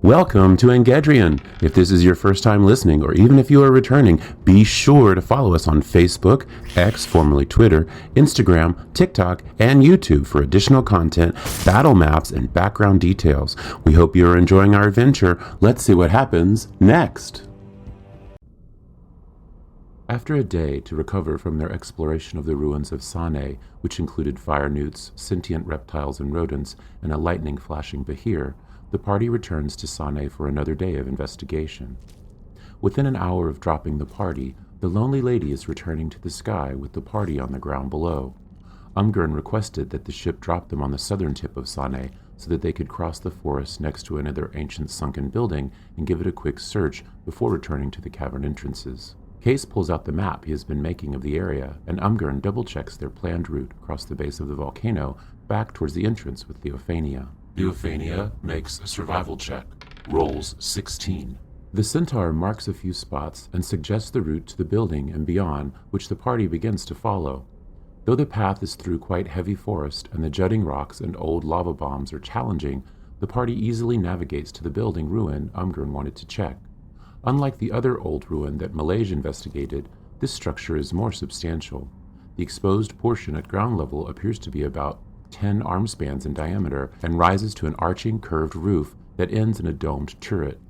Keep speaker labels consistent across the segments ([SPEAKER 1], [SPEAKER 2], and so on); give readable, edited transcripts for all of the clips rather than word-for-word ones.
[SPEAKER 1] Welcome to Engedrian. If this is your first time listening, or even if you are returning, be sure to follow us on Facebook, X, formerly Twitter, Instagram, TikTok, and YouTube for additional content, battle maps, and background details. We hope you are enjoying our adventure. Let's see what happens next. After a day to recover from their exploration of the ruins of Sayne, which included fire newts, sentient reptiles and rodents, and a lightning-flashing behir, the party returns to Sayne for another day of investigation. Within an hour of dropping the party, the lonely lady is returning to the sky with the party on the ground below. Umgern requested that the ship drop them on the southern tip of Sayne so that they could cross the forest next to another ancient sunken building and give it a quick search before returning to the cavern entrances. Case pulls out the map he has been making of the area, and Umgern double-checks their planned route across the base of the volcano back towards the entrance with Theophania.
[SPEAKER 2] Theophania makes a survival check. Rolls 16.
[SPEAKER 1] The centaur marks a few spots and suggests the route to the building and beyond, which the party begins to follow. Though the path is through quite heavy forest and the jutting rocks and old lava bombs are challenging, the party easily navigates to the building ruin Umgern wanted to check. Unlike the other old ruin that Malaysia investigated, this structure is more substantial. The exposed portion at ground level appears to be about 10 arm spans in diameter and rises to an arching curved roof that ends in a domed turret.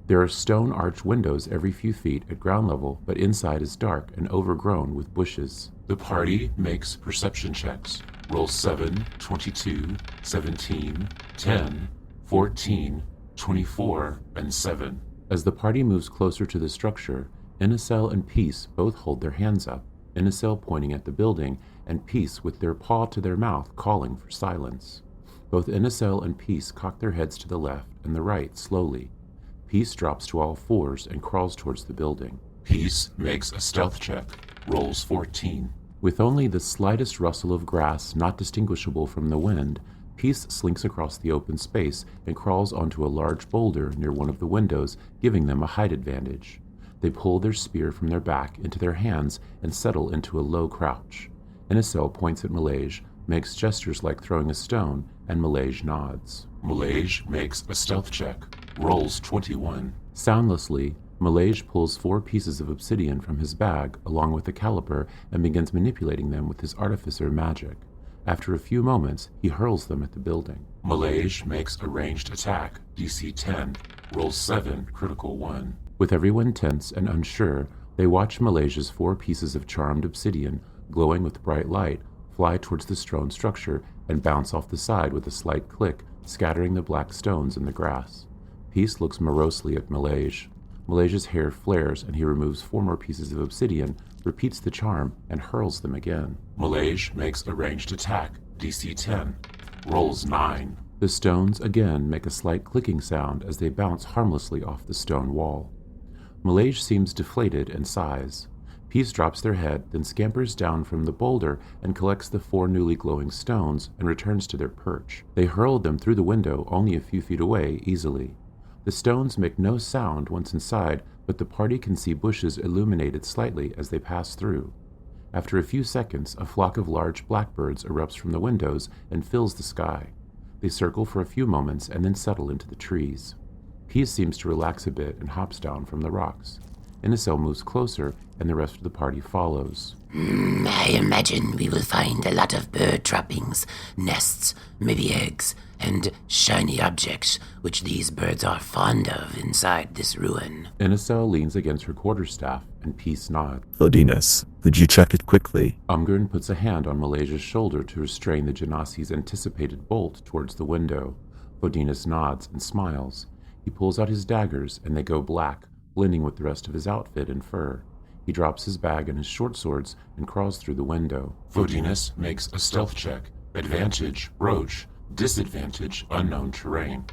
[SPEAKER 1] There are stone arch windows every few feet at ground level, but inside is dark and overgrown with bushes.
[SPEAKER 2] The party makes perception checks. Roll 7, 22, 17, 10, 14, 24, and 7.
[SPEAKER 1] As the party moves closer to the structure, Inicel and Peace both hold their hands up, Inicel pointing at the building, and Peace with their paw to their mouth calling for silence. Both Inicel and Peace cock their heads to the left and the right slowly. Peace drops to all fours and crawls towards the building.
[SPEAKER 2] Peace makes a stealth check. Rolls 14.
[SPEAKER 1] With only the slightest rustle of grass not distinguishable from the wind, Peace slinks across the open space and crawls onto a large boulder near one of the windows, giving them a height advantage. They pull their spear from their back into their hands and settle into a low crouch. Inicel points at Malaysia, makes gestures like throwing a stone, and Malaysia nods.
[SPEAKER 2] Malaysia makes a stealth check. Rolls 21.
[SPEAKER 1] Soundlessly, Malaysia pulls 4 pieces of obsidian from his bag along with a caliper and begins manipulating them with his artificer magic. After a few moments, he hurls them at the building.
[SPEAKER 2] Malaysia makes a ranged attack, DC 10, rolls 7, critical 1.
[SPEAKER 1] With everyone tense and unsure, they watch Malaysia's 4 pieces of charmed obsidian, glowing with bright light, fly towards the stone structure and bounce off the side with a slight click, scattering the black stones in the grass. Peace looks morosely at Malaysia. Malaysia's hair flares and he removes 4 more pieces of obsidian, repeats the charm, and hurls them again.
[SPEAKER 2] Malaysia makes a ranged attack, DC 10, rolls 9.
[SPEAKER 1] The stones again make a slight clicking sound as they bounce harmlessly off the stone wall. Malaysia seems deflated and sighs. Peace drops their head, then scampers down from the boulder and collects the 4 newly glowing stones and returns to their perch. They hurl them through the window only a few feet away easily. The stones make no sound once inside, but the party can see bushes illuminated slightly as they pass through. After a few seconds, a flock of large blackbirds erupts from the windows and fills the sky. They circle for a few moments and then settle into the trees. Peace seems to relax a bit and hops down from the rocks. Inicel moves closer, and the rest of the party follows.
[SPEAKER 3] I imagine we will find a lot of bird trappings, nests, maybe eggs, and shiny objects, which these birds are fond of inside this ruin.
[SPEAKER 1] Inicel leans against her quarterstaff, and Peace nods.
[SPEAKER 4] Lodinas, could you check it quickly?
[SPEAKER 1] Umgern puts a hand on Malaysia's shoulder to restrain the Genasi's anticipated bolt towards the window. Lodinas nods and smiles. He pulls out his daggers, and they go black, blending with the rest of his outfit and fur. He drops his bag and his short swords and crawls through the window.
[SPEAKER 2] Vodinus makes a stealth check. Advantage, roach. Disadvantage, unknown terrain.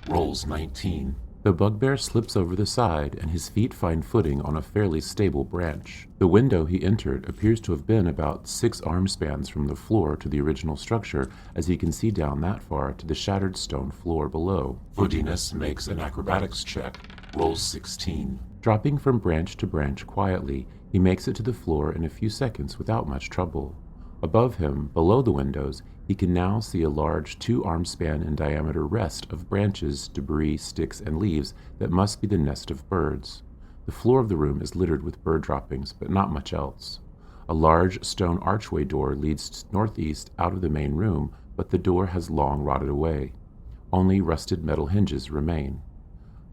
[SPEAKER 2] Rolls 19.
[SPEAKER 1] The bugbear slips over the side and his feet find footing on a fairly stable branch. The window he entered appears to have been about 6 arm spans from the floor to the original structure, as he can see down that far to the shattered stone floor below.
[SPEAKER 2] Vodinus makes an acrobatics check. Rolls 16.
[SPEAKER 1] Dropping from branch to branch quietly, he makes it to the floor in a few seconds without much trouble. Above him, below the windows, He can now see a large 2-arm span in diameter rest of branches, debris, sticks, and leaves that must be the nest of birds. The floor of the room is littered with bird droppings, but not much else. A large stone archway door leads northeast out of the main room, but the door has long rotted away. Only rusted metal hinges remain.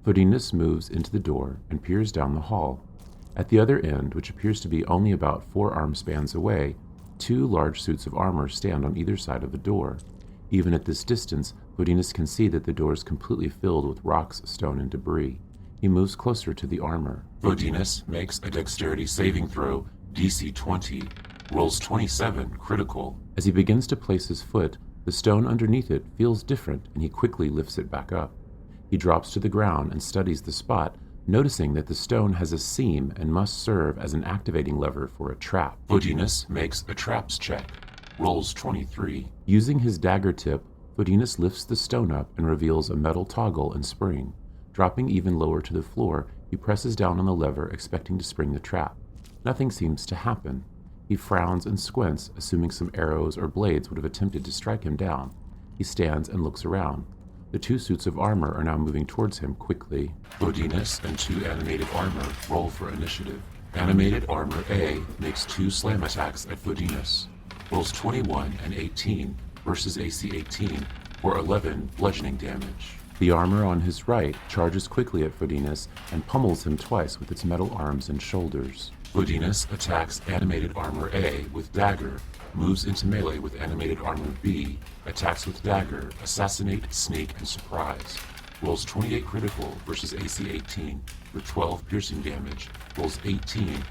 [SPEAKER 1] Fodinus moves into the door and peers down the hall. At the other end, which appears to be only about 4 arm spans away, 2 large suits of armor stand on either side of the door. Even at this distance, Fodinus can see that the door is completely filled with rocks, stone, and debris. He moves closer to the armor.
[SPEAKER 2] Fodinus makes a dexterity saving throw, DC 20, rolls 27, critical.
[SPEAKER 1] As he begins to place his foot, the stone underneath it feels different, and he quickly lifts it back up. He drops to the ground and studies the spot, noticing that the stone has a seam and must serve as an activating lever for a trap.
[SPEAKER 2] Fodinus makes a traps check, rolls 23.
[SPEAKER 1] Using his dagger tip, Fodinus lifts the stone up and reveals a metal toggle and spring. Dropping even lower to the floor, he presses down on the lever, expecting to spring the trap. Nothing seems to happen. He frowns and squints, assuming some arrows or blades would have attempted to strike him down. He stands and looks around. The 2 suits of armor are now moving towards him quickly.
[SPEAKER 2] Fodinus and 2 animated armor roll for initiative. Animated armor A makes 2 slam attacks at Fodinus. Rolls 21 and 18 versus AC 18 for 11 bludgeoning damage.
[SPEAKER 1] The armor on his right charges quickly at Fodinus and pummels him twice with its metal arms and shoulders.
[SPEAKER 2] Fodinus attacks animated armor A with dagger, moves into melee with animated armor B, attacks with dagger, assassinate, sneak, and surprise. Rolls 28 critical versus AC 18 for 12 piercing damage, rolls 18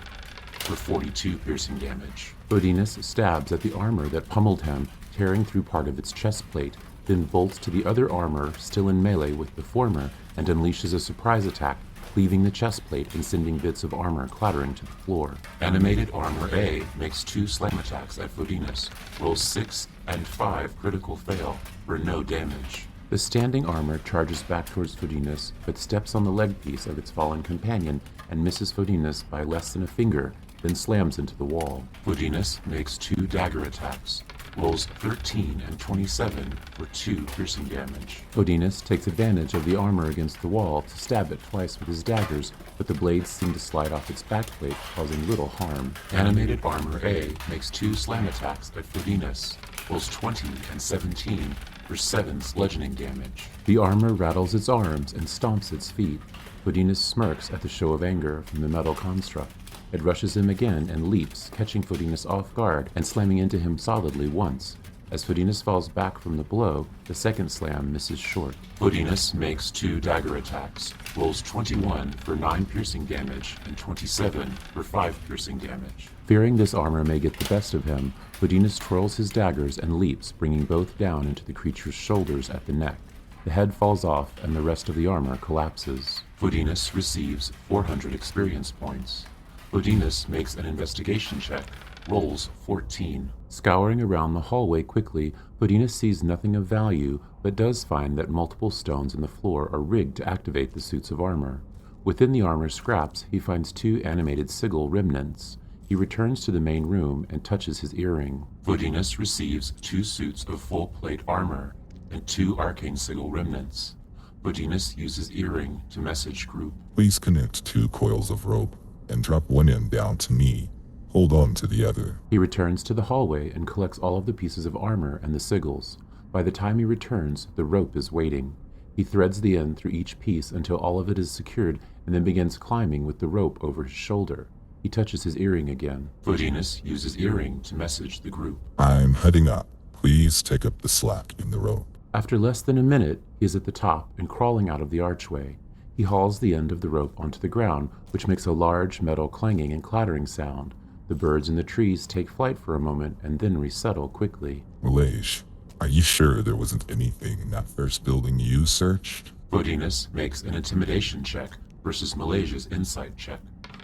[SPEAKER 2] for 42 piercing damage.
[SPEAKER 1] Fodinus stabs at the armor that pummeled him, tearing through part of its chest plate, then bolts to the other armor, still in melee with the former, and unleashes a surprise attack, cleaving the chest plate and sending bits of armor clattering to the floor.
[SPEAKER 2] Animated armor A makes 2 slam attacks at Fodinus, rolls 6 and 5 critical fail for no damage.
[SPEAKER 1] The standing armor charges back towards Fodinus, but steps on the leg piece of its fallen companion and misses Fodinus by less than a finger, then slams into the wall.
[SPEAKER 2] Fodinus makes 2 dagger attacks, rolls 13 and 27 for 2 piercing damage.
[SPEAKER 1] Fodinus takes advantage of the armor against the wall to stab it twice with his daggers, but the blades seem to slide off its backplate, causing little harm.
[SPEAKER 2] Animated armor A makes 2 slam attacks at Fodinus, rolls 20 and 17 for 7 bludgeoning damage.
[SPEAKER 1] The armor rattles its arms and stomps its feet. Fodinus smirks at the show of anger from the metal construct. It rushes him again and leaps, catching Fodinus off guard and slamming into him solidly once. As Fodinus falls back from the blow, the second slam misses short.
[SPEAKER 2] Fodinus makes 2 dagger attacks, rolls 21 for 9 piercing damage and 27 for 5 piercing damage.
[SPEAKER 1] Fearing this armor may get the best of him, Fodinus twirls his daggers and leaps, bringing both down into the creature's shoulders at the neck. The head falls off and the rest of the armor collapses.
[SPEAKER 2] Fodinus receives 400 experience points. Fodinus makes an investigation check, rolls 14.
[SPEAKER 1] Scouring around the hallway quickly, Fodinus sees nothing of value, but does find that multiple stones in the floor are rigged to activate the suits of armor. Within the armor scraps, he finds 2 animated sigil remnants. He returns to the main room and touches his earring.
[SPEAKER 2] Fodinus receives 2 suits of full plate armor and 2 arcane sigil remnants. Fodinus uses earring to message group.
[SPEAKER 4] Please connect 2 coils of rope and drop one end down to me. Hold on to the other.
[SPEAKER 1] He returns to the hallway and collects all of the pieces of armor and the sigils. By the time he returns, the rope is waiting. He threads the end through each piece until all of it is secured and then begins climbing with the rope over his shoulder. He touches his earring again.
[SPEAKER 2] Fodinus uses earring to message the group.
[SPEAKER 4] I'm heading up. Please take up the slack in the rope.
[SPEAKER 1] After less than a minute, he is at the top and crawling out of the archway. He hauls the end of the rope onto the ground, which makes a large metal clanging and clattering sound. The birds in the trees take flight for a moment and then resettle quickly.
[SPEAKER 4] Malaysia, are you sure there wasn't anything in that first building you searched?
[SPEAKER 2] Fodinus makes an intimidation check versus Malaysia's insight check.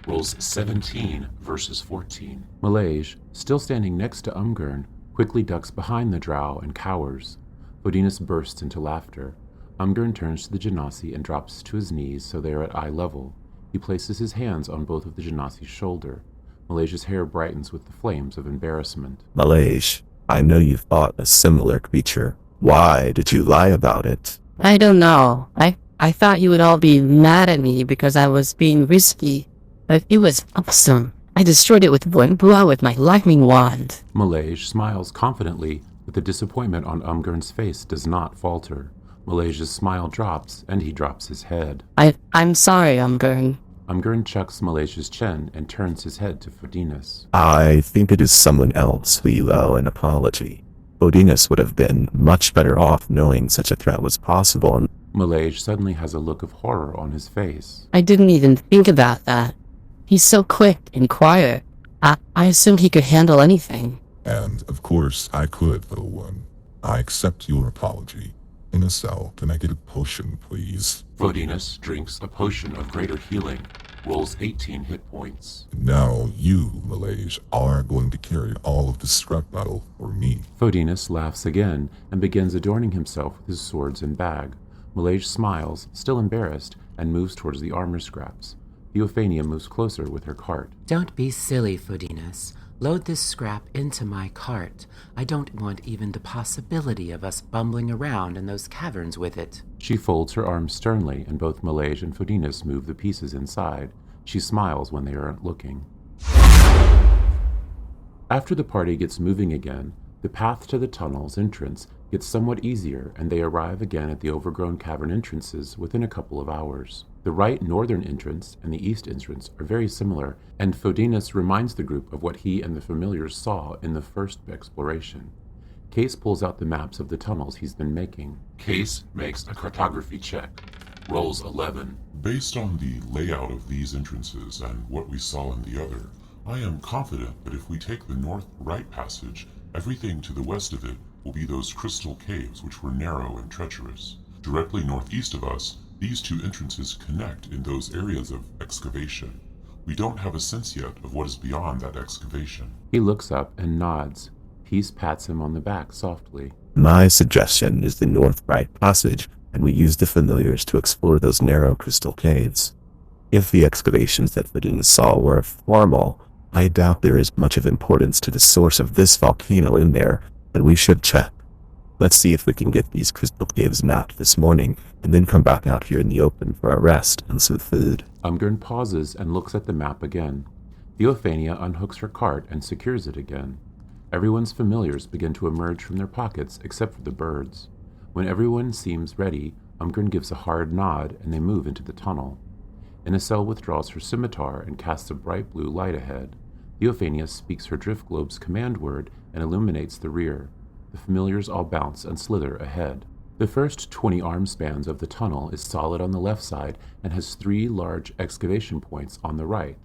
[SPEAKER 2] Rolls 17 versus 14.
[SPEAKER 1] Malaysia, still standing next to Umgurn, quickly ducks behind the drow and cowers. Fodinus bursts into laughter. Umgurn turns to the Genasi and drops to his knees so they are at eye level. He places his hands on both of the Genasi's shoulder. Malaysia's hair brightens with the flames of embarrassment.
[SPEAKER 5] Malaysia, I know you fought a similar creature. Why did you lie about it?
[SPEAKER 6] I don't know. I thought you would all be mad at me because I was being risky. But it was awesome. I destroyed it with one blow with my lightning wand.
[SPEAKER 1] Malaysia smiles confidently, but the disappointment on Umgurn's face does not falter. Malaysia's smile drops, and he drops his head.
[SPEAKER 6] I'm sorry, Umgurn.
[SPEAKER 1] Umgurn chucks Malaysia's chin and turns his head to Fodinas.
[SPEAKER 5] I think it is someone else who you owe an apology. Fodinas would have been much better off knowing such a threat was possible. And
[SPEAKER 1] Malaysia suddenly has a look of horror on his face.
[SPEAKER 6] I didn't even think about that. He's so quick and quiet. I assumed he could handle anything.
[SPEAKER 4] And, of course, I could, little one. I accept your apology. In a cell, can I get a potion, please?
[SPEAKER 2] Fodinas drinks a potion of greater healing, rolls 18 hit points.
[SPEAKER 4] Now you, Malaysia, are going to carry all of the scrap metal for me.
[SPEAKER 1] Fodinas laughs again and begins adorning himself with his swords and bag. Malaysia smiles, still embarrassed, and moves towards the armor scraps. Theophania moves closer with her cart.
[SPEAKER 3] Don't be silly, Fodinas. Load this scrap into my cart. I don't want even the possibility of us bumbling around in those caverns with it.
[SPEAKER 1] She folds her arms sternly, and both Malaysia and Fodinas move the pieces inside. She smiles when they aren't looking. After the party gets moving again, the path to the tunnel's entrance gets somewhat easier, and they arrive again at the overgrown cavern entrances within a couple of hours. The right northern entrance and the east entrance are very similar, and Fodinas reminds the group of what he and the familiars saw in the first exploration. Case pulls out the maps of the tunnels he's been making.
[SPEAKER 2] Case makes a cartography check, rolls 11.
[SPEAKER 7] Based on the layout of these entrances and what we saw in the other, I am confident that if we take the north-right passage, everything to the west of it will be those crystal caves which were narrow and treacherous. Directly northeast of us, these two entrances connect in those areas of excavation. We don't have a sense yet of what is beyond that excavation.
[SPEAKER 1] He looks up and nods. Peace pats him on the back softly.
[SPEAKER 5] my suggestion is the north-right passage, and we use the familiars to explore those narrow crystal caves. If the excavations that Fodinas saw were formal, I doubt there is much of importance to the source of this volcano in there, but we should check. Let's see if we can get these crystal caves mapped this morning, and then come back out here in the open for a rest and some food.
[SPEAKER 1] Umgurn pauses and looks at the map again. Theophania unhooks her cart and secures it again. Everyone's familiars begin to emerge from their pockets except for the birds. When everyone seems ready, Umgurn gives a hard nod and they move into the tunnel. Inacel withdraws her scimitar and casts a bright blue light ahead. Theophania speaks her drift globe's command word and illuminates the rear. The familiars all bounce and slither ahead. The first 20 arm spans of the tunnel is solid on the left side and has 3 large excavation points on the right.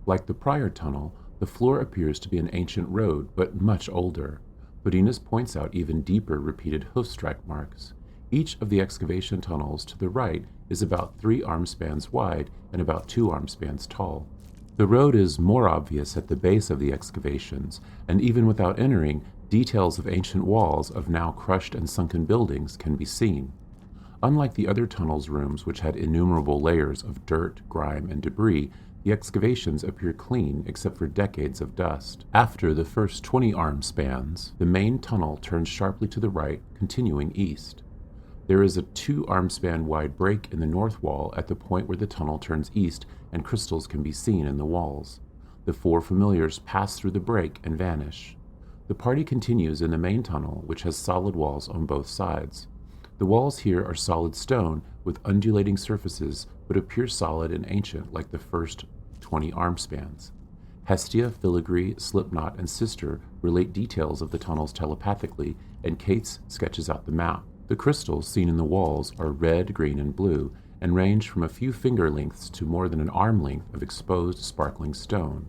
[SPEAKER 1] Like the prior tunnel, the floor appears to be an ancient road, but much older. Fodinas points out even deeper repeated hoof-strike marks. Each of the excavation tunnels to the right is about 3 arm spans wide and about 2 arm spans tall. The road is more obvious at the base of the excavations, and even without entering, details of ancient walls of now crushed and sunken buildings can be seen. Unlike the other tunnel's rooms, which had innumerable layers of dirt, grime, and debris, the excavations appear clean except for decades of dust. After the first 20 arm spans, the main tunnel turns sharply to the right, continuing east. There is a 2 arm span wide break in the north wall at the point where the tunnel turns east, and crystals can be seen in the walls. The 4 familiars pass through the break and vanish. The party continues in the main tunnel, which has solid walls on both sides. The walls here are solid stone with undulating surfaces, but appear solid and ancient like the first 20 arm spans. Hestia, Filigree, Slipknot, and Sister relate details of the tunnels telepathically, and Cates sketches out the map. The crystals seen in the walls are red, green, and blue, and range from a few finger lengths to more than an arm length of exposed, sparkling stone.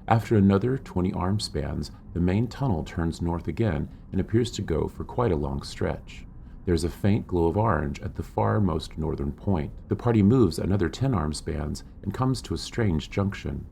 [SPEAKER 1] After another 20 arm spans, the main tunnel turns north again and appears to go for quite a long stretch. There's a faint glow of orange at the far most northern point. The party moves another 10 arm spans and comes to a strange junction.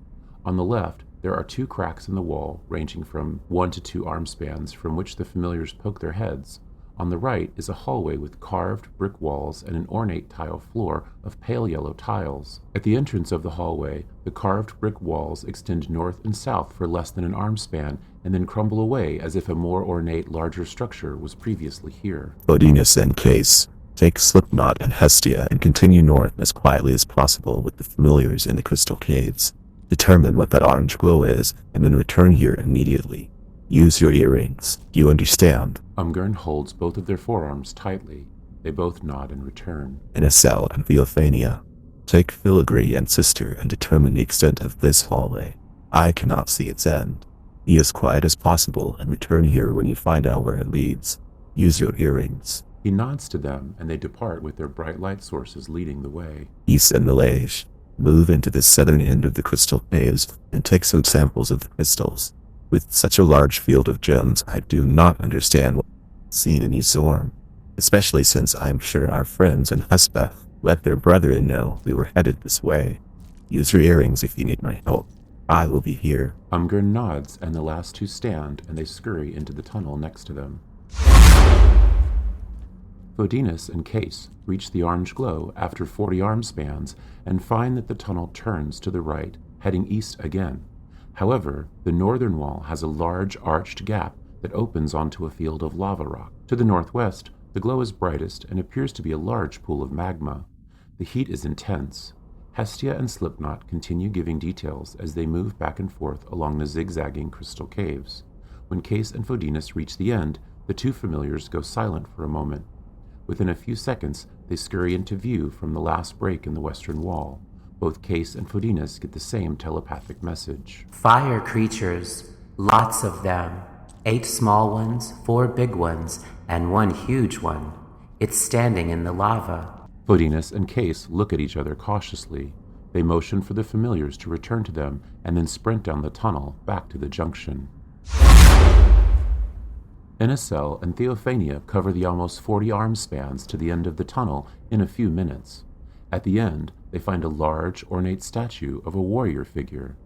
[SPEAKER 1] On the left, there are 2 cracks in the wall ranging from 1 to 2 arm spans from which the familiars poke their heads. On the right is a hallway with carved brick walls and an ornate tile floor of pale yellow tiles. At the entrance of the hallway, the carved brick walls extend north and south for less than an arm span and then crumble away as if a more ornate, larger structure was previously here.
[SPEAKER 5] Odinus and Case, take Slipknot and Hestia and continue north as quietly as possible with the familiars in the crystal caves. Determine what that orange glow is and then return here immediately. Use your earrings. You understand?
[SPEAKER 1] Umgern holds both of their forearms tightly. They both nod and return.
[SPEAKER 5] Inacel and Theophania, take Filigree and Sister and determine the extent of this hallway. I cannot see its end. Be as quiet as possible and return here when you find out where it leads. Use your earrings.
[SPEAKER 1] He nods to them, and they depart with their bright light sources leading the way.
[SPEAKER 5] East and Milage, move into the southern end of the crystal caves and take some samples of the crystals. With such a large field of gems, I do not understand what I've seen in Ezorm, especially since I am sure our friends in Hespeth let their brethren know we were headed this way. Use your earrings if you need my help. I will be here.
[SPEAKER 1] Umgern nods, and the last two stand, and they scurry into the tunnel next to them. Odinus and Case reach the orange glow after 40 arm spans and find that the tunnel turns to the right, heading east again. However, the northern wall has a large arched gap that opens onto a field of lava rock. To the northwest, the glow is brightest and appears to be a large pool of magma. The heat is intense. Hestia and Slipknot continue giving details as they move back and forth along the zigzagging crystal caves. When Case and Fodinus reach the end, the two familiars go silent for a moment. Within a few seconds, they scurry into view from the last break in the western wall. Both Case and Fodinus get the same telepathic message.
[SPEAKER 3] Fire creatures, lots of them. 8 small ones, 4 big ones, and 1 huge one. It's standing in the lava.
[SPEAKER 1] Fodinus and Case look at each other cautiously. They motion for the familiars to return to them and then sprint down the tunnel back to the junction. Inacel and Theophania cover the almost 40 arm spans to the end of the tunnel in a few minutes. At the end, they find a large, ornate statue of a warrior figure.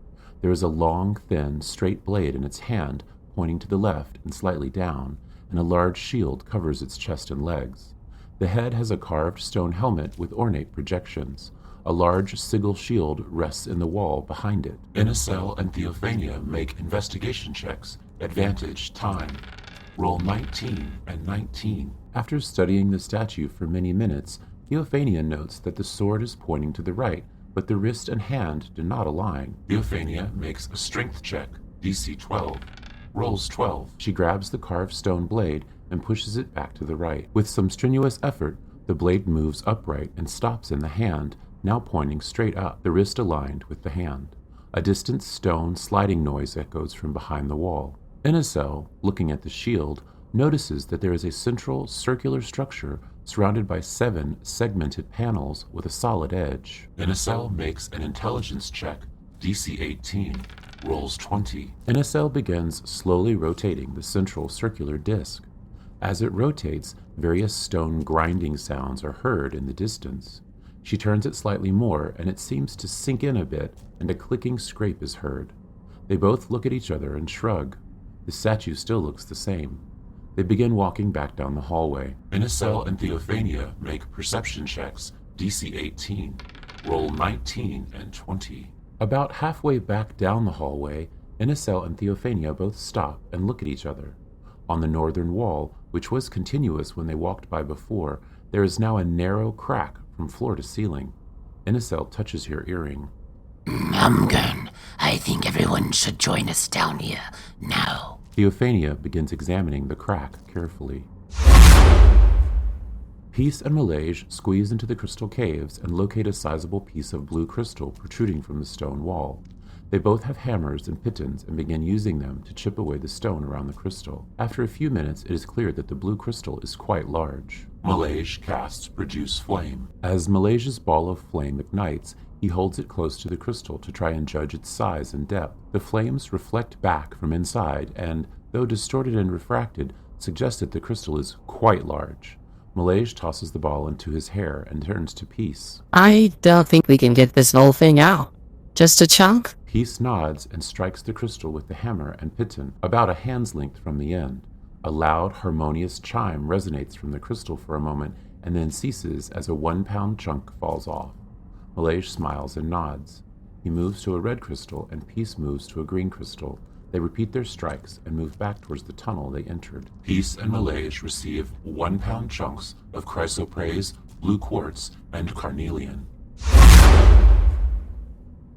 [SPEAKER 1] There is a long, thin, straight blade in its hand, pointing to the left and slightly down, and a large shield covers its chest and legs. The head has a carved stone helmet with ornate projections. A large sigil shield rests in the wall behind it.
[SPEAKER 2] Inacel and Theophania make investigation checks. Advantage time. Roll 19 and 19.
[SPEAKER 1] After studying the statue for many minutes, Theophania notes that the sword is pointing to the right, but the wrist and hand do not align.
[SPEAKER 2] Theophania makes a strength check. DC 12. Rolls 12.
[SPEAKER 1] She grabs the carved stone blade and pushes it back to the right. With some strenuous effort, the blade moves upright and stops in the hand, now pointing straight up, the wrist aligned with the hand. A distant stone sliding noise echoes from behind the wall. Inacel, looking at the shield, notices that there is a central circular structure surrounded by 7 segmented panels with a solid edge.
[SPEAKER 2] Inacel makes an intelligence check. DC 18. Rolls 20.
[SPEAKER 1] Inacel begins slowly rotating the central circular disc. As it rotates, various stone grinding sounds are heard in the distance. She turns it slightly more, and it seems to sink in a bit, and a clicking scrape is heard. They both look at each other and shrug. The statue still looks the same. They begin walking back down the hallway.
[SPEAKER 2] Inacel and Theophania make perception checks. DC 18. Roll 19 and 20.
[SPEAKER 1] About halfway back down the hallway, Inacel and Theophania both stop and look at each other. On the northern wall, which was continuous when they walked by before, there is now a narrow crack from floor to ceiling. Inacel touches her earring.
[SPEAKER 3] Umgern, I think everyone should join us down here, now.
[SPEAKER 1] Theophania begins examining the crack carefully. Peace and Milage squeeze into the crystal caves and locate a sizable piece of blue crystal protruding from the stone wall. They both have hammers and pitons and begin using them to chip away the stone around the crystal. After a few minutes, it is clear that the blue crystal is quite large.
[SPEAKER 2] Milage casts Produce Flame.
[SPEAKER 1] As Milage's ball of flame ignites, he holds it close to the crystal to try and judge its size and depth. The flames reflect back from inside and, though distorted and refracted, suggest that the crystal is quite large. Milage tosses the ball into his hair and turns to Peace.
[SPEAKER 6] I don't think we can get this whole thing out. Just a chunk?
[SPEAKER 1] Peace nods and strikes the crystal with the hammer and piton, about a hand's length from the end. A loud, harmonious chime resonates from the crystal for a moment and then ceases as a 1-pound chunk falls off. Malaysia smiles and nods. He moves to a red crystal and Peace moves to a green crystal. They repeat their strikes and move back towards the tunnel they entered.
[SPEAKER 2] Peace and Malaysia receive 1-pound chunks of chrysoprase, blue quartz, and carnelian.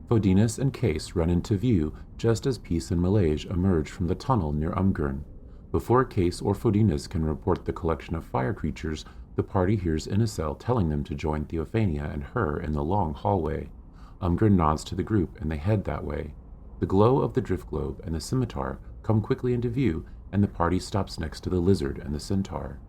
[SPEAKER 1] Fodinas and Case run into view just as Peace and Malaysia emerge from the tunnel near Umgurn. Before Case or Fodinas can report the collection of fire creatures, the party hears Inicel telling them to join Theophania and her in the long hallway. Umgurn nods to the group and they head that way. The glow of the drift globe and the scimitar come quickly into view, and the party stops next to the lizard and the centaur.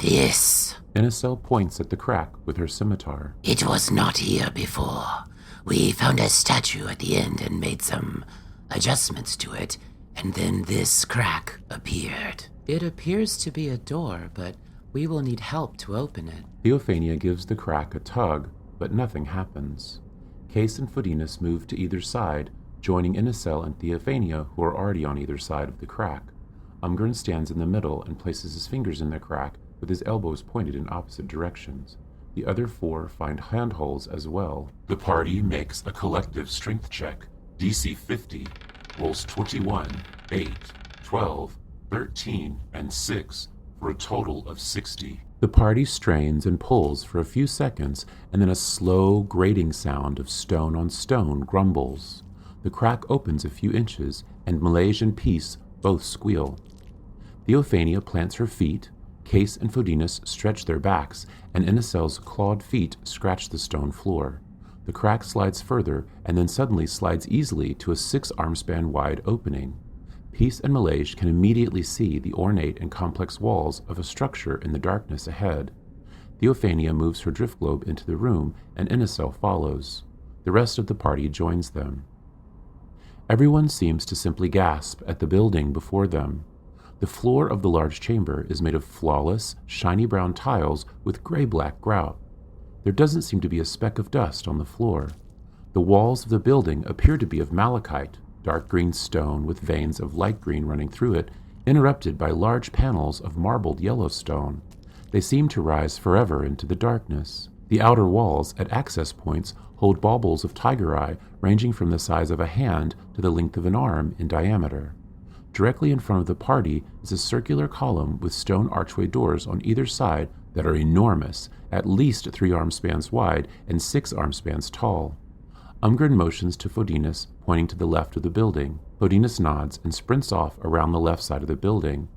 [SPEAKER 3] This.
[SPEAKER 1] Inicel points at the crack with her scimitar.
[SPEAKER 3] It was not here before. We found a statue at the end and made some adjustments to it, and then this crack appeared.
[SPEAKER 8] It appears to be a door, but we will need help to open it.
[SPEAKER 1] Theophania gives the crack a tug, but nothing happens. Case and Fodinas move to either side, joining Inicel and Theophania, who are already on either side of the crack. Umgurn stands in the middle and places his fingers in the crack with his elbows pointed in opposite directions. The other 4 find handholds as well.
[SPEAKER 2] The party makes a collective strength check. DC 50, rolls 21, 8, 12, 13, and 6, for a total of 60.
[SPEAKER 1] The party strains and pulls for a few seconds, and then a slow, grating sound of stone on stone grumbles. The crack opens a few inches, and Malaysia and Peace both squeal. Theophania plants her feet, Case and Fodinas stretch their backs, and Inicel's clawed feet scratch the stone floor. The crack slides further, and then suddenly slides easily to a 6-arm-span wide opening. Peace and Malaysia can immediately see the ornate and complex walls of a structure in the darkness ahead. Theophania moves her drift globe into the room, and Inicel follows. The rest of the party joins them. Everyone seems to simply gasp at the building before them. The floor of the large chamber is made of flawless, shiny brown tiles with gray-black grout. There doesn't seem to be a speck of dust on the floor. The walls of the building appear to be of malachite, dark green stone with veins of light green running through it, interrupted by large panels of marbled yellow stone. They seem to rise forever into the darkness. The outer walls, at access points, hold baubles of tiger eye ranging from the size of a hand to the length of an arm in diameter. Directly in front of the party is a circular column with stone archway doors on either side that are enormous, at least 3 arm spans wide and 6 arm spans tall. Umgurn motions to Fodinas, pointing to the left of the building. Fodinas nods and sprints off around the left side of the building.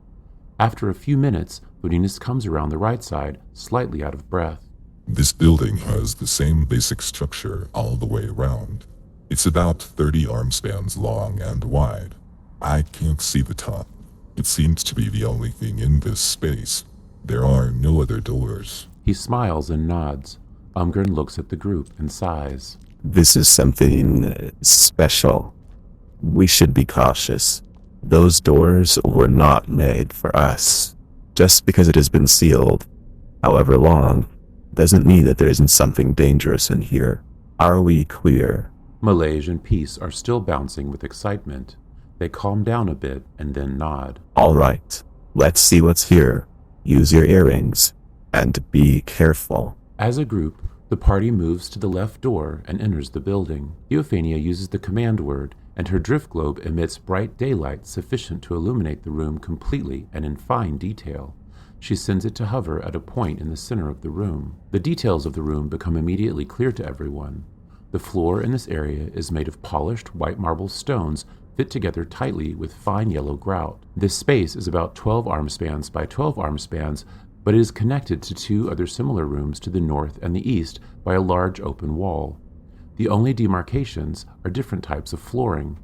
[SPEAKER 1] After a few minutes, Fodinas comes around the right side, slightly out of breath.
[SPEAKER 4] This building has the same basic structure all the way around. It's about 30 arm spans long and wide. I can't see the top. It seems to be the only thing in this space. There are no other doors.
[SPEAKER 1] He smiles and nods. Umgurn looks at the group and sighs.
[SPEAKER 5] This is something special. We should be cautious. Those doors were not made for us. Just because it has been sealed, however long, doesn't mean that there isn't something dangerous in here. Are we clear?
[SPEAKER 1] Malaysia and Peace are still bouncing with excitement. They calm down a bit and then nod.
[SPEAKER 5] All right, let's see what's here. Use your earrings, and be careful.
[SPEAKER 1] As a group, the party moves to the left door and enters the building. Theophania uses the command word, and her drift globe emits bright daylight sufficient to illuminate the room completely and in fine detail. She sends it to hover at a point in the center of the room. The details of the room become immediately clear to everyone. The floor in this area is made of polished white marble stones fit together tightly with fine yellow grout. This space is about 12 arm spans by 12 arm spans, but it is connected to 2 other similar rooms to the north and the east by a large open wall. The only demarcations are different types of flooring.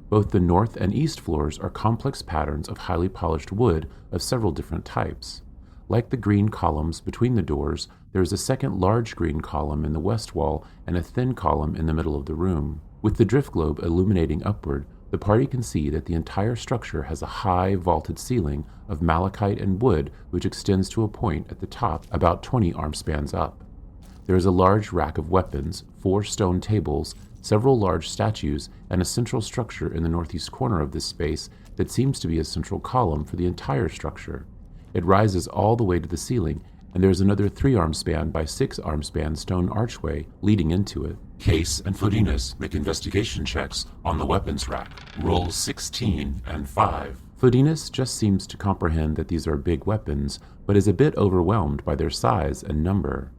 [SPEAKER 1] Both the north and east floors are complex patterns of highly polished wood of several different types. Like the green columns between the doors, there is a second large green column in the west wall and a thin column in the middle of the room. With the drift globe illuminating upward, the party can see that the entire structure has a high, vaulted ceiling of malachite and wood which extends to a point at the top about 20 arm spans up. There is a large rack of weapons, 4 stone tables, several large statues, and a central structure in the northeast corner of this space that seems to be a central column for the entire structure. It rises all the way to the ceiling, and there is another 3-arm span by 6-arm span stone archway leading into it.
[SPEAKER 2] Case and Fodinas make investigation checks on the weapons rack. Rolls 16 and 5.
[SPEAKER 1] Fodinas just seems to comprehend that these are big weapons, but is a bit overwhelmed by their size and number.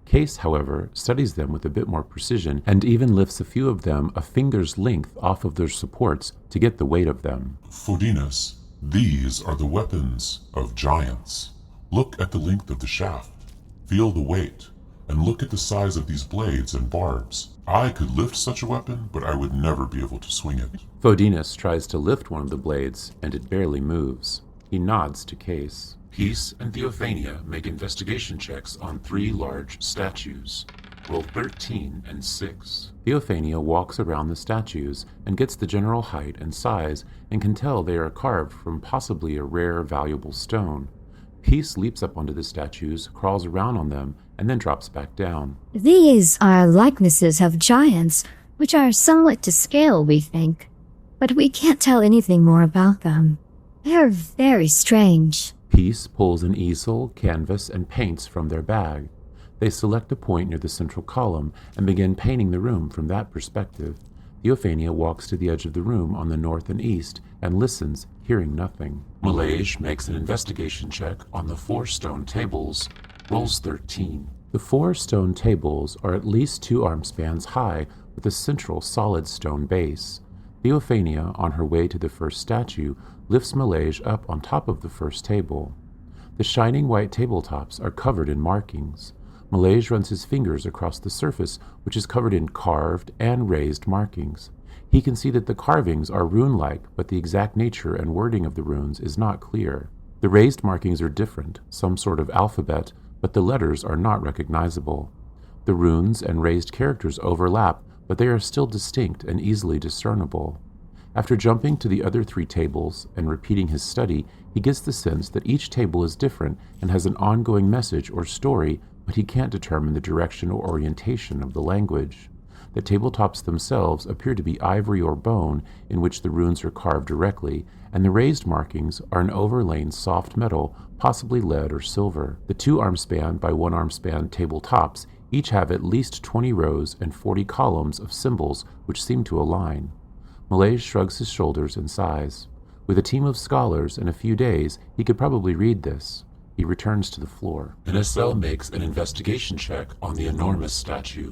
[SPEAKER 1] Case, however, studies them with a bit more precision and even lifts a few of them a finger's length off of their supports to get the weight of them.
[SPEAKER 7] Fodinas, these are the weapons of giants. Look at the length of the shaft, feel the weight, and look at the size of these blades and barbs. I could lift such a weapon, but I would never be able to swing it.
[SPEAKER 1] Fodinas tries to lift one of the blades, and it barely moves. He nods to Case.
[SPEAKER 2] Peace and Theophania make investigation checks on 3 large statues. Roll 13 and 6.
[SPEAKER 1] Theophania walks around the statues and gets the general height and size and can tell they are carved from possibly a rare, valuable stone. Peace leaps up onto the statues, crawls around on them, and then drops back down.
[SPEAKER 9] These are likenesses of giants, which are somewhat to scale, we think. But we can't tell anything more about them. They're very strange.
[SPEAKER 1] Peace pulls an easel, canvas, and paints from their bag. They select a point near the central column and begin painting the room from that perspective. Theophania walks to the edge of the room on the north and east and listens, hearing nothing.
[SPEAKER 2] Malaysia makes an investigation check on the 4 stone tables. Rolls 13.
[SPEAKER 1] The 4 stone tables are at least 2 arm spans high with a central solid stone base. Theophania, on her way to the first statue, lifts Malaysia up on top of the first table. The shining white tabletops are covered in markings. Malaysia runs his fingers across the surface, which is covered in carved and raised markings. He can see that the carvings are rune-like, but the exact nature and wording of the runes is not clear. The raised markings are different, some sort of alphabet, but the letters are not recognizable. The runes and raised characters overlap, but they are still distinct and easily discernible. After jumping to the other 3 tables and repeating his study, he gets the sense that each table is different and has an ongoing message or story, but he can't determine the direction or orientation of the language. The tabletops themselves appear to be ivory or bone in which the runes are carved directly, and the raised markings are an overlain soft metal, possibly lead or silver. The 2 arm span by 1 arm span tabletops each have at least 20 rows and 40 columns of symbols which seem to align. Malay shrugs his shoulders and sighs. With a team of scholars in a few days, he could probably read this. He returns to the floor.
[SPEAKER 2] Inesel makes an investigation check on the enormous statue.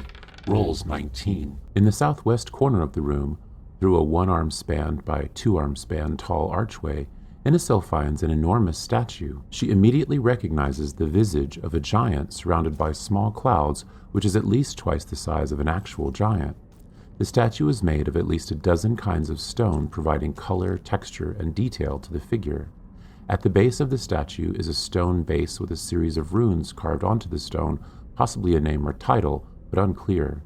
[SPEAKER 2] Rolls 19.
[SPEAKER 1] In the southwest corner of the room, through a 1 arm span by 2 arm span tall archway, Inesel finds an enormous statue. She immediately recognizes the visage of a giant surrounded by small clouds, which is at least twice the size of an actual giant. The statue is made of at least a dozen kinds of stone, providing color, texture, and detail to the figure. At the base of the statue is a stone base with a series of runes carved onto the stone, possibly a name or title, but unclear.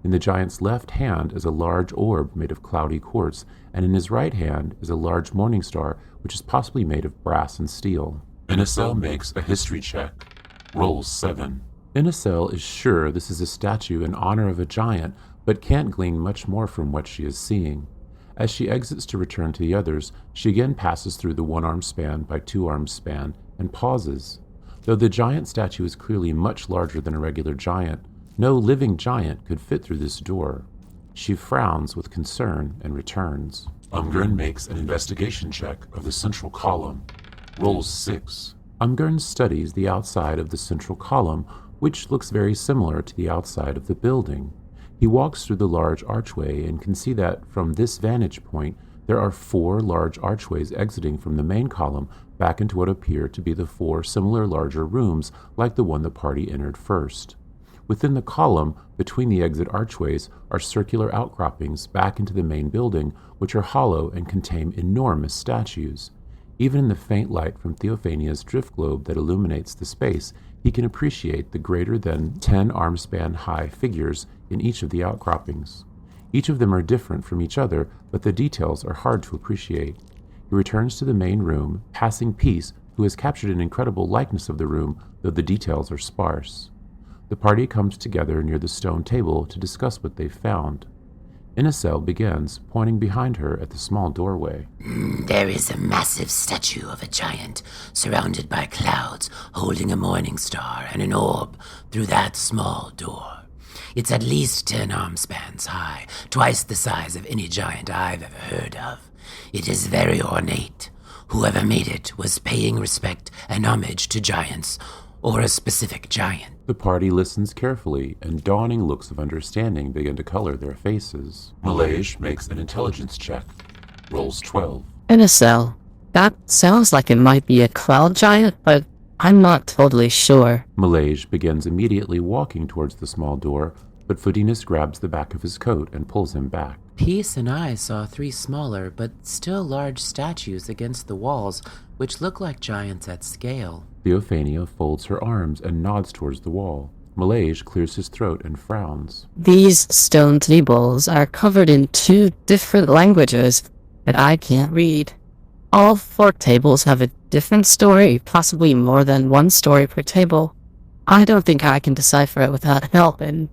[SPEAKER 1] In the giant's left hand is a large orb made of cloudy quartz, and in his right hand is a large morning star, which is possibly made of brass and steel.
[SPEAKER 2] Inesel makes a history check. Rolls 7.
[SPEAKER 1] Inesel is sure this is a statue in honor of a giant, but can't glean much more from what she is seeing. As she exits to return to the others, she again passes through the 1 arm span by 2 arm span and pauses. Though the giant statue is clearly much larger than a regular giant, no living giant could fit through this door. She frowns with concern and returns.
[SPEAKER 2] Umgren makes an investigation check of the central column. Rolls 6.
[SPEAKER 1] Umgren studies the outside of the central column, which looks very similar to the outside of the building. He walks through the large archway and can see that from this vantage point there are 4 large archways exiting from the main column back into what appear to be the 4 similar larger rooms like the one the party entered first. Within the column, between the exit archways, are circular outcroppings back into the main building, which are hollow and contain enormous statues. Even in the faint light from Theophania's drift globe that illuminates the space, he can appreciate the greater than 10 arm span high figures in each of the outcroppings. Each of them are different from each other, but the details are hard to appreciate. He returns to the main room, passing Peace, who has captured an incredible likeness of the room, though the details are sparse. The party comes together near the stone table to discuss what they've found. Inacel begins, pointing behind her at the small doorway.
[SPEAKER 3] There is a massive statue of a giant, surrounded by clouds, holding a morning star and an orb through that small door. It's at least 10 arm spans high, twice the size of any giant I've ever heard of. It is very ornate. Whoever made it was paying respect and homage to giants, or a specific giant.
[SPEAKER 1] The party listens carefully, and dawning looks of understanding begin to color their faces.
[SPEAKER 2] Malaysia makes an intelligence check. Rolls 12.
[SPEAKER 6] Inacel. That sounds like it might be a cloud giant, but I'm not totally sure.
[SPEAKER 1] Malaysia begins immediately walking towards the small door, but Fudinus grabs the back of his coat and pulls him back.
[SPEAKER 8] Peace and I saw 3 smaller but still large statues against the walls, which look like giants at scale.
[SPEAKER 1] Theophania folds her arms and nods towards the wall. Malaysia clears his throat and frowns.
[SPEAKER 6] These stone tables are covered in 2 different languages that I can't read. All 4 tables have a different story, possibly more than 1 story per table. I don't think I can decipher it without help, and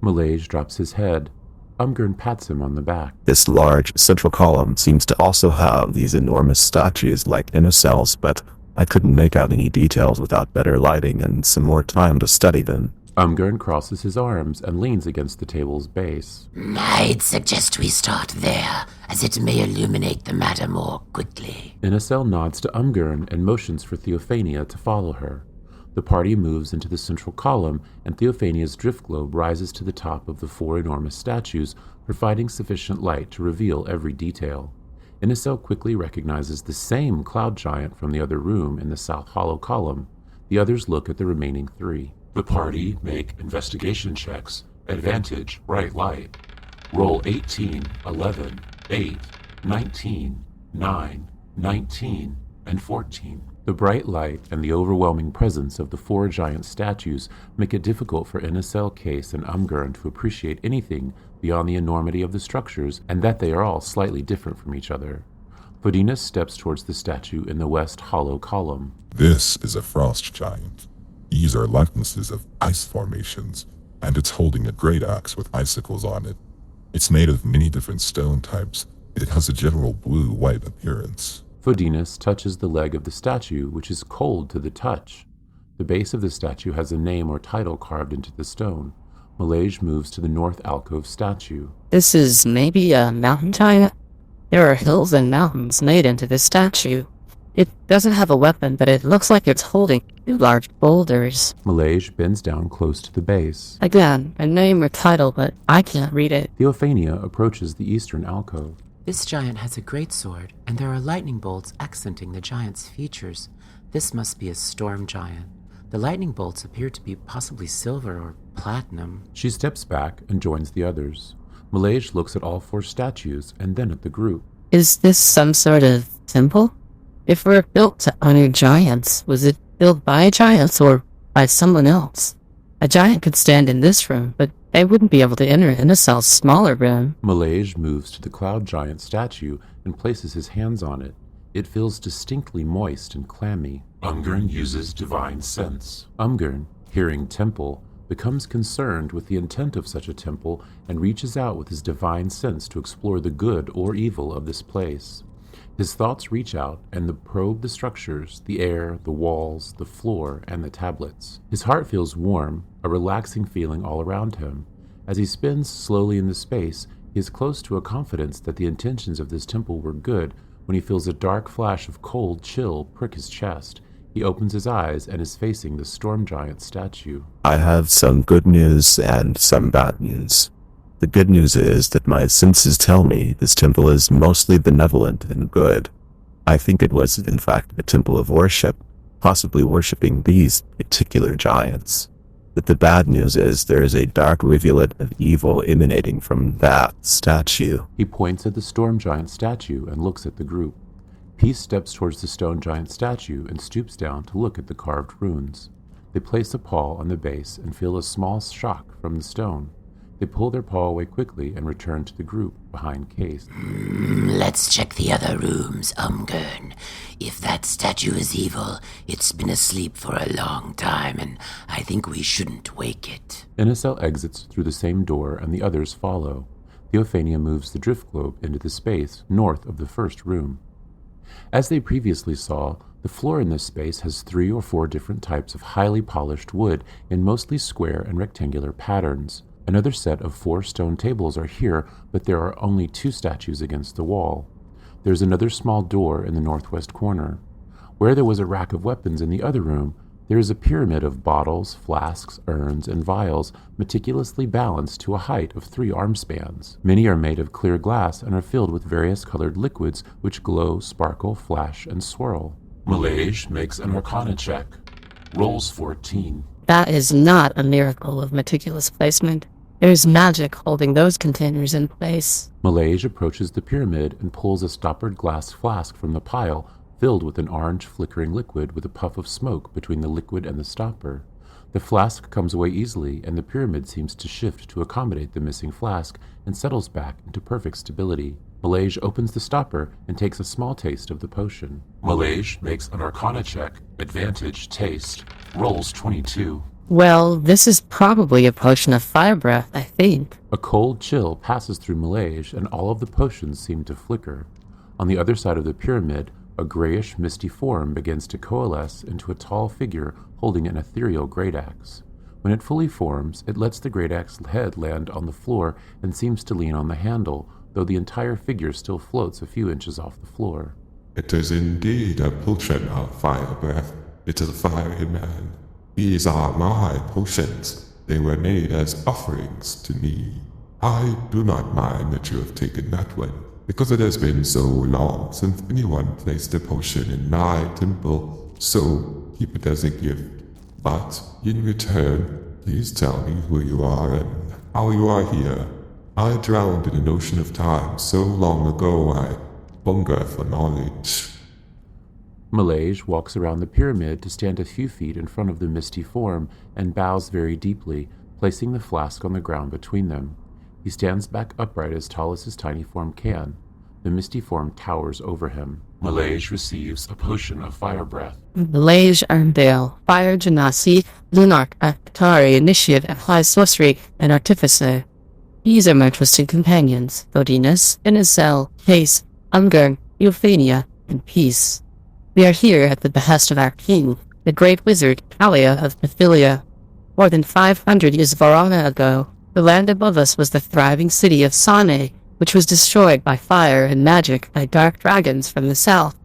[SPEAKER 1] Malaysia drops his head. Umgern pats him on the back.
[SPEAKER 5] This large central column seems to also have these enormous statues like Inacel's, but I couldn't make out any details without better lighting and some more time to study them.
[SPEAKER 1] Umgern crosses his arms and leans against the table's base.
[SPEAKER 3] I'd suggest we start there, as it may illuminate the matter more quickly.
[SPEAKER 1] Inacel nods to Umgern and motions for Theophania to follow her. The party moves into the central column, and Theophania's drift globe rises to the top of the 4 enormous statues, providing sufficient light to reveal every detail. Inacel quickly recognizes the same cloud giant from the other room in the south hollow column. The others look at the remaining 3.
[SPEAKER 2] The party make investigation checks. Advantage, bright light. Roll 18, 11, 8, 19, 9, 19, and 14.
[SPEAKER 1] The bright light and the overwhelming presence of the 4 giant statues make it difficult for Inacel, Case, and Umgern to appreciate anything beyond the enormity of the structures and that they are all slightly different from each other. Fudinus steps towards the statue in the west hollow column.
[SPEAKER 4] This is a frost giant. These are likenesses of ice formations, and it's holding a great axe with icicles on it. It's made of many different stone types. It has a general blue-white appearance.
[SPEAKER 1] Fudinus touches the leg of the statue, which is cold to the touch. The base of the statue has a name or title carved into the stone. Malaysia moves to the north alcove statue.
[SPEAKER 6] this is maybe a mountain giant. There are hills and mountains made into this statue. It doesn't have a weapon, but it looks like it's holding 2 large boulders.
[SPEAKER 1] Malaysia bends down close to the base.
[SPEAKER 6] Again, a name or title, but I can't read it.
[SPEAKER 1] Theophania approaches the eastern alcove.
[SPEAKER 8] This giant has a great sword, and there are lightning bolts accenting the giant's features. This must be a storm giant. The lightning bolts appear to be possibly silver or platinum.
[SPEAKER 1] She steps back and joins the others. Malaysia looks at all 4 statues and then at the group.
[SPEAKER 6] Is this some sort of temple? If we're built to honor giants, was it built by giants or by someone else? A giant could stand in this room, but they wouldn't be able to enter Inacel's smaller room.
[SPEAKER 1] Malaysia moves to the cloud giant statue and places his hands on it. It feels distinctly moist and clammy.
[SPEAKER 2] Umgern uses divine sense.
[SPEAKER 1] Umgern, hearing temple, becomes concerned with the intent of such a temple and reaches out with his divine sense to explore the good or evil of this place. His thoughts reach out and probe the structures, the air, the walls, the floor, and the tablets. His heart feels warm, a relaxing feeling all around him. As he spins slowly in the space, he is close to a confidence that the intentions of this temple were good when he feels a dark flash of cold chill prick his chest. He opens his eyes and is facing the storm giant statue.
[SPEAKER 5] I have some good news and some bad news. The good news is that my senses tell me this temple is mostly benevolent and good. I think it was, in fact, a temple of worship, possibly worshipping these particular giants. But the bad news is there is a dark rivulet of evil emanating from that statue.
[SPEAKER 1] He points at the storm giant statue and looks at the group. Peace steps towards the stone giant statue and stoops down to look at the carved runes. They place a paw on the base and feel a small shock from the stone. They pull their paw away quickly and return to the group behind Case.
[SPEAKER 3] Let's check the other rooms, Umgern. If that statue is evil, it's been asleep for a long time, and I think we shouldn't wake it.
[SPEAKER 1] Inacel exits through the same door and the others follow. Theophania moves the drift globe into the space north of the first room. As they previously saw, the floor in this space has 3 or 4 different types of highly polished wood in mostly square and rectangular patterns. Another set of 4 stone tables are here, but there are only 2 statues against the wall. There's another small door in the northwest corner. Where there was a rack of weapons in the other room, there is a pyramid of bottles, flasks, urns, and vials meticulously balanced to a height of 3 arm spans. Many are made of clear glass and are filled with various colored liquids which glow, sparkle, flash, and swirl.
[SPEAKER 2] Malaysia makes an Arcana check. Rolls 14.
[SPEAKER 6] That is not a miracle of meticulous placement. There is magic holding those containers in place.
[SPEAKER 1] Malaysia approaches the pyramid and pulls a stoppered glass flask from the pile, filled with an orange flickering liquid with a puff of smoke between the liquid and the stopper. The flask comes away easily, and the pyramid seems to shift to accommodate the missing flask and settles back into perfect stability. Malaysia opens the stopper and takes a small taste of the potion.
[SPEAKER 2] Malaysia makes an Arcana check. Advantage taste. Rolls 22.
[SPEAKER 6] Well, this is probably a potion of fire breath, I think.
[SPEAKER 1] A cold chill passes through Malaysia, and all of the potions seem to flicker. On the other side of the pyramid, a grayish, misty form begins to coalesce into a tall figure holding an ethereal great axe. When it fully forms, it lets the great axe head land on the floor and seems to lean on the handle, though the entire figure still floats a few inches off the floor.
[SPEAKER 4] It is indeed a potion of fire breath. It is a fiery man. These are my potions. They were made as offerings to me. I do not mind that you have taken that one, because it has been so long since anyone placed a potion in my temple, so keep it as a gift. But in return, please tell me who you are and how you are here. I drowned in an ocean of time so long ago I hunger for knowledge.
[SPEAKER 1] Malaysia walks around the pyramid to stand a few feet in front of the misty form and bows very deeply, placing the flask on the ground between them. He stands back upright as tall as his tiny form can. The misty form towers over him.
[SPEAKER 2] Malaysia receives a potion of fire breath.
[SPEAKER 6] Malaysia Arndale, Fire Genasi, Lunark, Akatari, Initiate, High Sorcery, and Artificer. These are my trusted companions, Bodinus, Inisel, Case, Ungern, Euphania, and Peace. We are here at the behest of our king, the great wizard, Kalia of Nephilia. More than 500 years of Varana ago, the land above us was the thriving city of Sayne, which was destroyed by fire and magic by dark dragons from the south.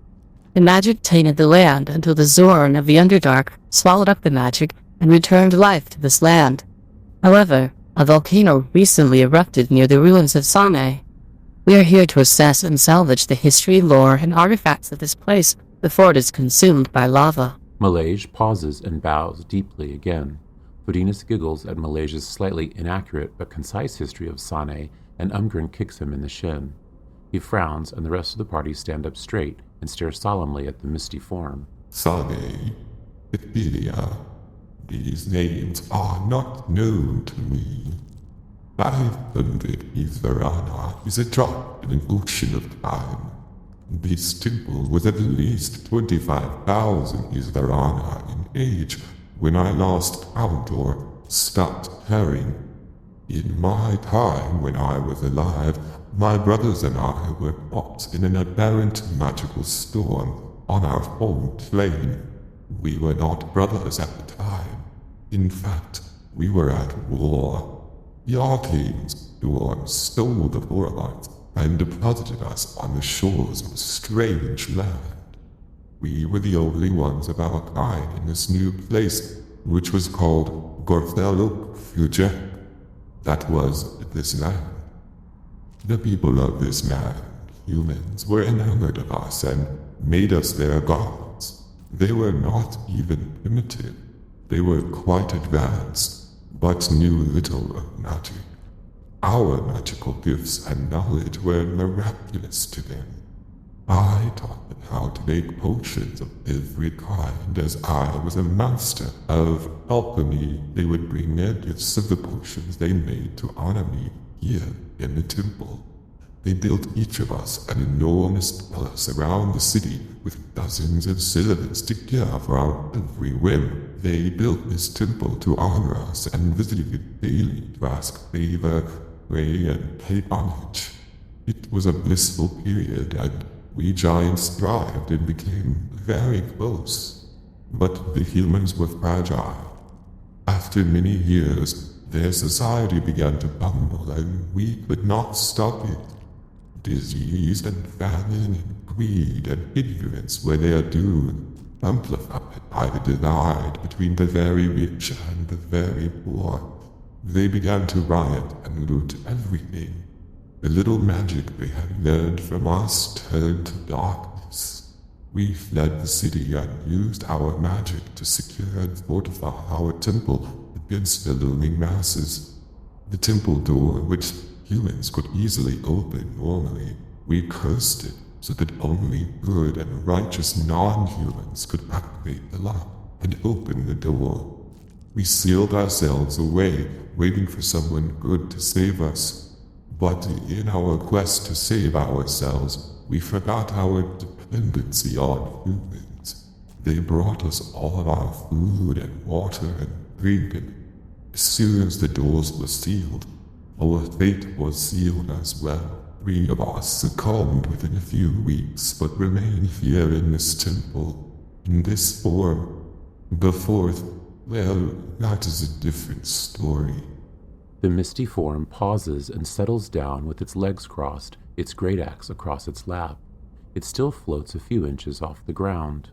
[SPEAKER 6] The magic tainted the land until the Zorn of the Underdark swallowed up the magic and returned life to this land. However, a volcano recently erupted near the ruins of Sayne. We are here to assess and salvage the history, lore, and artifacts of this place before it is consumed by lava.
[SPEAKER 1] Malaysia pauses and bows deeply again. Bodinus giggles at Malaysia's slightly inaccurate but concise history of Sayne, and Umgren kicks him in the shin. He frowns, and the rest of the party stand up straight and stare solemnly at the misty form.
[SPEAKER 4] Sayne, Nephilia, these names are not known to me. 500 Isvarana is a drop in an ocean of time. This temple was at least 25,000 Isvarana in age when I lost count or stopped caring. In my time when I was alive, my brothers and I were caught in an aberrant magical storm on our home plane. We were not brothers at the time. In fact, we were at war. The arcanes, Dorn, stole the Vorlights and deposited us on the shores of a strange land. We were the only ones of our kind in this new place, which was called Gortheluk Fujek. That was this land. The people of this land, humans, were enamored of us and made us their gods. They were not even primitive. They were quite advanced, but knew little of magic. Our magical gifts and knowledge were miraculous to them. I taught them how to make potions of every kind. As I was a master of alchemy, they would bring their gifts of the potions they made to honor me here in the temple. They built each of us an enormous palace around the city with dozens of cylinders to care for our every whim. They built this temple to honor us and visited it daily to ask favor. pray and pay homage. It was a blissful period, and we giants thrived and became very close. But the humans were fragile. After many years, their society began to crumble, and we could not stop it. Disease and famine and greed and ignorance were their doom, amplified by the divide between the very rich and the very poor. They began to riot and loot everything. The little magic they had learned from us turned to darkness. We fled the city and used our magic to secure and fortify our temple against the looming masses. The temple door, which humans could easily open normally, we cursed it so that only good and righteous non-humans could activate the lock and open the door. We sealed ourselves away, waiting for someone good to save us. But in our quest to save ourselves, we forgot our dependency on humans. They brought us all of our food and water and drink, and as soon as the doors were sealed, our fate was sealed as well. 3 of us succumbed within a few weeks, but remain here in this temple, in this form. The 4th, well, that is a different story.
[SPEAKER 1] The misty form pauses and settles down with its legs crossed, its great axe across its lap. It still floats a few inches off the ground.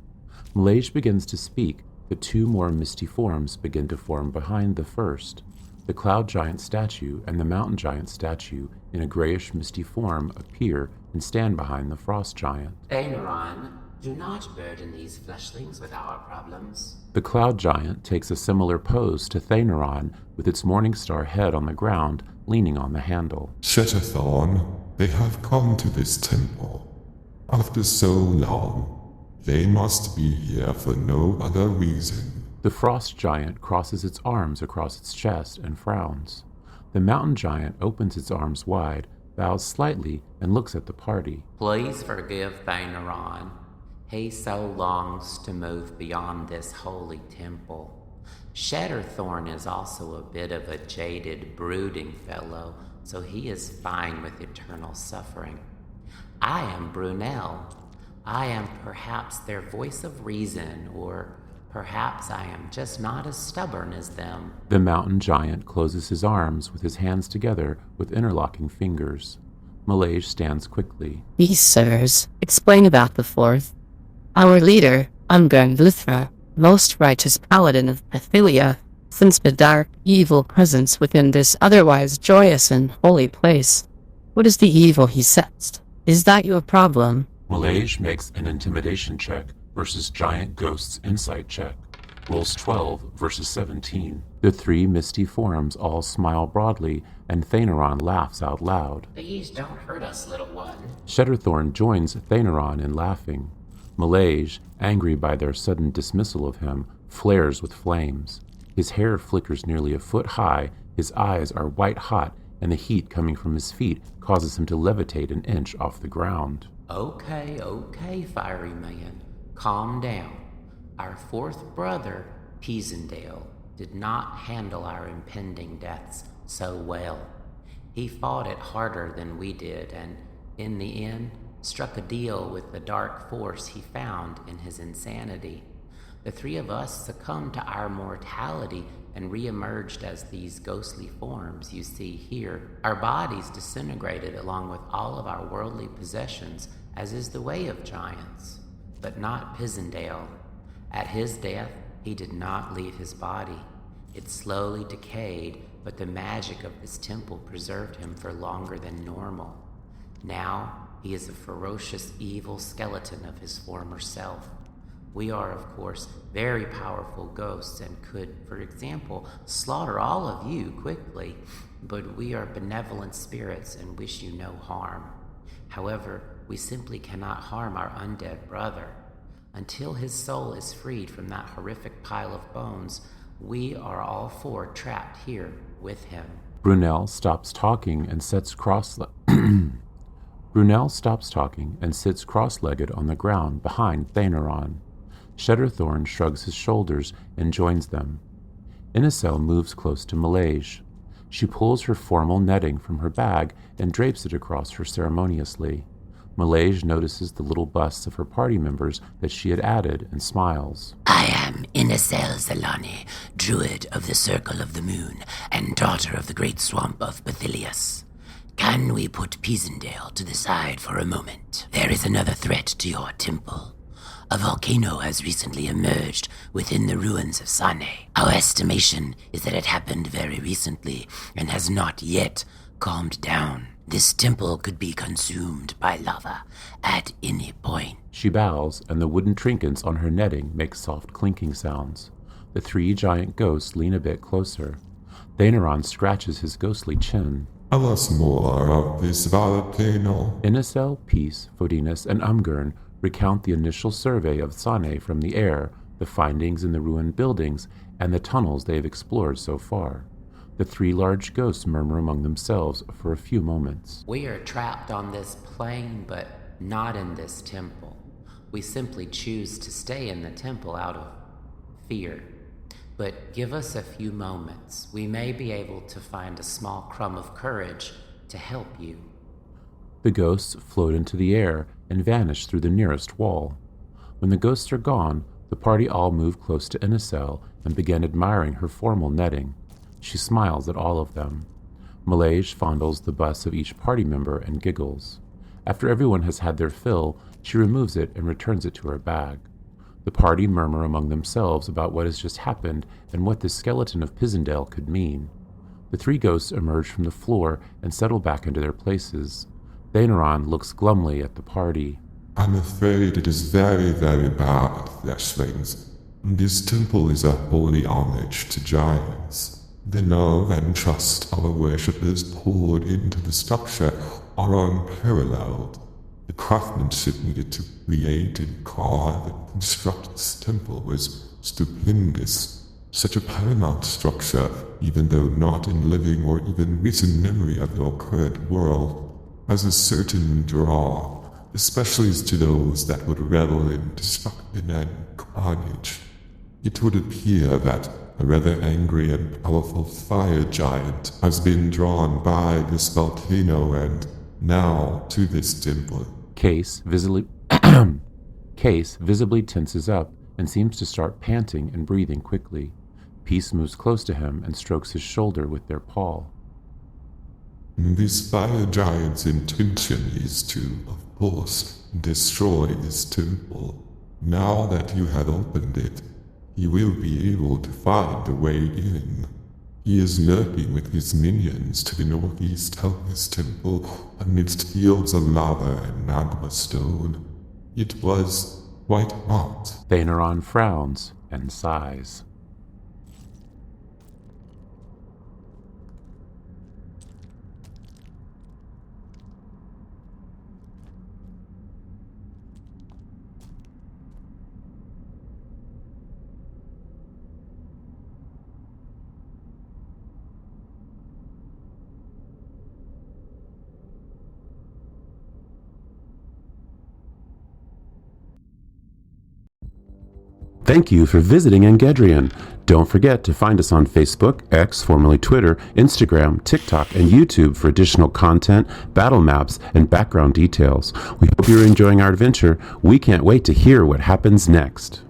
[SPEAKER 1] Malaysia begins to speak, but 2 more misty forms begin to form behind the first. The cloud giant statue and the mountain giant statue in a grayish misty form appear and stand behind the frost giant.
[SPEAKER 8] Thayneron, do not burden these fleshlings with our problems.
[SPEAKER 1] The cloud giant takes a similar pose to Thayneron with its morning star head on the ground, leaning on the handle.
[SPEAKER 4] Shetathon, they have come to this temple. After so long, they must be here for no other reason.
[SPEAKER 1] The frost giant crosses its arms across its chest and frowns. The mountain giant opens its arms wide, bows slightly, and looks at the party.
[SPEAKER 8] Please forgive Thayneron. He so longs to move beyond this holy temple. Shadowthorn is also a bit of a jaded, brooding fellow, so he is fine with eternal suffering. I am Brunel. I am perhaps their voice of reason, or perhaps I am just not as stubborn as them.
[SPEAKER 1] The mountain giant closes his arms with his hands together with interlocking fingers. Malaysia stands quickly.
[SPEAKER 6] These sirs, explain about the 4th. Our leader, Unburned Luthra, most righteous paladin of Pathilia, sensed a dark, evil presence within this otherwise joyous and holy place. What is the evil he sensed? Is that your problem?
[SPEAKER 2] Malaysia makes an intimidation check versus giant ghost's insight check. Rolls 12 versus 17.
[SPEAKER 1] The 3 misty forms all smile broadly, and Thayneron laughs out loud.
[SPEAKER 8] Please don't hurt us, little one.
[SPEAKER 1] Shadowthorn joins Thayneron in laughing. Malaysia, angry by their sudden dismissal of him, flares with flames. His hair flickers nearly a foot high, his eyes are white hot, and the heat coming from his feet causes him to levitate an inch off the ground.
[SPEAKER 8] Okay, fiery man. Calm down. Our 4th brother, Peasendale, did not handle our impending deaths so well. He fought it harder than we did, and in the end, struck a deal with the dark force he found in his insanity. The 3 of us succumbed to our mortality and re-emerged as these ghostly forms you see here. Our bodies disintegrated along with all of our worldly possessions, as is the way of giants. But not Peasendale. At his death, he did not leave his body. It slowly decayed, but the magic of this temple preserved him for longer than normal. Now, he is a ferocious, evil skeleton of his former self. We are, of course, very powerful ghosts and could, for example, slaughter all of you quickly, but we are benevolent spirits and wish you no harm. However, we simply cannot harm our undead brother. Until his soul is freed from that horrific pile of bones, we are all 4 trapped here with him.
[SPEAKER 1] Brunel stops talking and sits cross-legged on the ground behind Thayneron. Shadowthorn shrugs his shoulders and joins them. Inicel moves close to Malaysia. She pulls her formal netting from her bag and drapes it across her ceremoniously. Malaysia notices the little busts of her party members that she had added and smiles.
[SPEAKER 3] I am Inesel Zelani, druid of the Circle of the Moon and daughter of the great swamp of Bethilius. Can we put Pisendale to the side for a moment? There is another threat to your temple. A volcano has recently emerged within the ruins of Sayne. Our estimation is that it happened very recently and has not yet calmed down. This temple could be consumed by lava at any point.
[SPEAKER 1] She bows, and the wooden trinkets on her netting make soft clinking sounds. The three giant ghosts lean a bit closer. Thanaron scratches his ghostly chin.
[SPEAKER 4] Tell us more of this volcano.
[SPEAKER 1] Inesel, Peace, Fodinus, and Umgurn recount the initial survey of Sayne from the air, the findings in the ruined buildings, and the tunnels they have explored so far. The three large ghosts murmur among themselves for a few moments.
[SPEAKER 8] We are trapped on this plane, but not in this temple. We simply choose to stay in the temple out of fear. But give us a few moments. We may be able to find a small crumb of courage to help you.
[SPEAKER 1] The ghosts float into the air and vanish through the nearest wall. When the ghosts are gone, the party all move close to Inesel and begin admiring her formal netting. She smiles at all of them. Malaysia fondles the bust of each party member and giggles. After everyone has had their fill, she removes it and returns it to her bag. The party murmur among themselves about what has just happened and what the skeleton of Pisendale could mean. The three ghosts emerge from the floor and settle back into their places. Thanaron looks glumly at the party.
[SPEAKER 4] I'm afraid it is very, very bad, Fleshlings. This temple is a holy homage to giants. The love and trust our worshippers poured into the structure are unparalleled. The craftsmanship needed to create and carve and construct this temple was stupendous. Such a paramount structure, even though not in living or even written memory of your current world, has a certain draw, especially to those that would revel in destruction and carnage. It would appear that a rather angry and powerful fire giant has been drawn by this volcano and now to this temple.
[SPEAKER 1] Case visibly tenses up and seems to start panting and breathing quickly. Peace moves close to him and strokes his shoulder with their paw.
[SPEAKER 4] This fire giant's intention is to, of course, destroy this temple. Now that you have opened it, he will be able to find a way in. He is lurking with his minions to the northeast of this temple amidst fields of lava and magma stone. It was quite hot.
[SPEAKER 1] Thanaron frowns and sighs. Thank you for visiting Engedrian. Don't forget to find us on Facebook, X, formerly Twitter, Instagram, TikTok, and YouTube for additional content, battle maps, and background details. We hope you're enjoying our adventure. We can't wait to hear what happens next.